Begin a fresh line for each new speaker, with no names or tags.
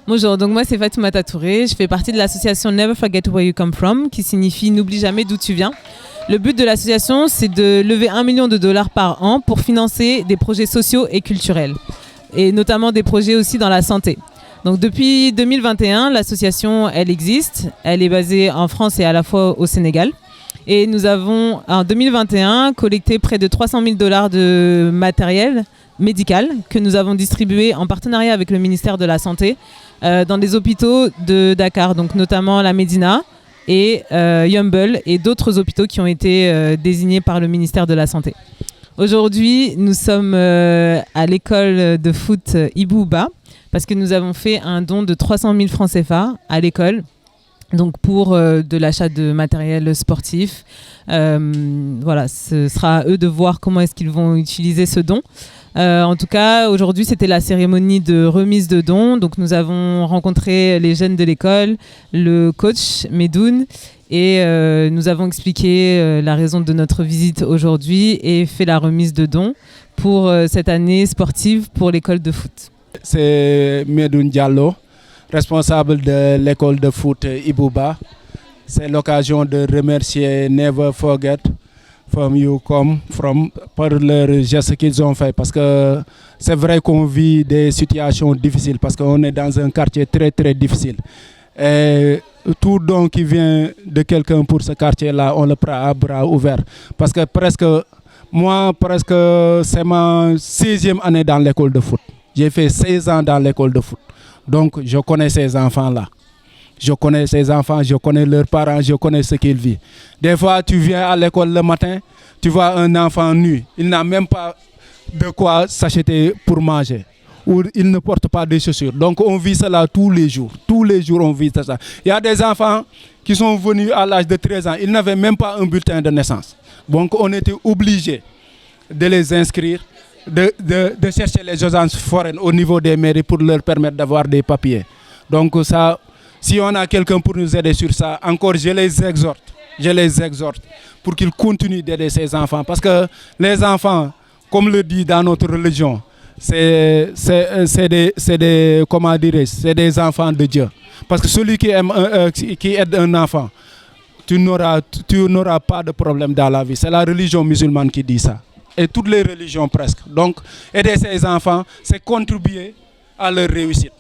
Bonjour, donc moi c'est Fatoumata Touré, je fais partie de l'association Never Forget Where You Come From, qui signifie N'oublie jamais d'où tu viens. Le but de l'association, c'est de lever $1 million par an pour financer des projets sociaux et culturels, et notamment des projets aussi dans la santé. Donc depuis 2021, l'association, elle existe, elle est basée en France et à la fois au Sénégal. Et nous avons en 2021 collecté près de $300 000 de matériel médical que nous avons distribué en partenariat avec le ministère de la Santé dans des hôpitaux de Dakar, donc notamment la Médina et Yeumbeul et d'autres hôpitaux qui ont été désignés par le ministère de la Santé. Aujourd'hui, nous sommes à l'école de foot Ibouba parce que nous avons fait un don de 300 000 francs CFA à l'école. Donc pour de l'achat de matériel sportif. Voilà, ce sera à eux de voir comment est-ce qu'ils vont utiliser ce don. En tout cas, aujourd'hui, c'était la cérémonie de remise de dons. Donc nous avons rencontré les jeunes de l'école, le coach Medoun, et nous avons expliqué la raison de notre visite aujourd'hui et fait la remise de dons pour cette année sportive pour l'école de foot.
C'est Medoun Diallo, responsable de l'école de foot Ibouba. C'est l'occasion de remercier Never Forget From You Come From pour leur geste qu'ils ont fait. Parce que c'est vrai qu'on vit des situations difficiles parce qu'on est dans un quartier très très difficile. Et tout don qui vient de quelqu'un pour ce quartier-là, on le prend à bras ouverts. Parce que moi, c'est ma 6e année dans l'école de foot. J'ai fait 16 ans dans l'école de foot. Donc, je connais ces enfants-là. Je connais ces enfants, je connais leurs parents, je connais ce qu'ils vivent. Des fois, tu viens à l'école le matin, tu vois un enfant nu. Il n'a même pas de quoi s'acheter pour manger. Ou il ne porte pas de chaussures. Donc, on vit cela tous les jours. Tous les jours, on vit ça. Il y a des enfants qui sont venus à l'âge de 13 ans. Ils n'avaient même pas un bulletin de naissance. Donc, on était obligés de les inscrire, de chercher les agences foraines au niveau des mairies pour leur permettre d'avoir des papiers. Donc ça, si on a quelqu'un pour nous aider sur ça, encore je les exhorte pour qu'ils continuent d'aider ces enfants. Parce que les enfants, comme le dit dans notre religion, c'est des enfants de Dieu. Parce que celui qui aide un enfant, tu n'auras pas de problème dans la vie. C'est la religion musulmane qui dit ça. Et toutes les religions presque. Donc, aider ces enfants, c'est contribuer à leur réussite.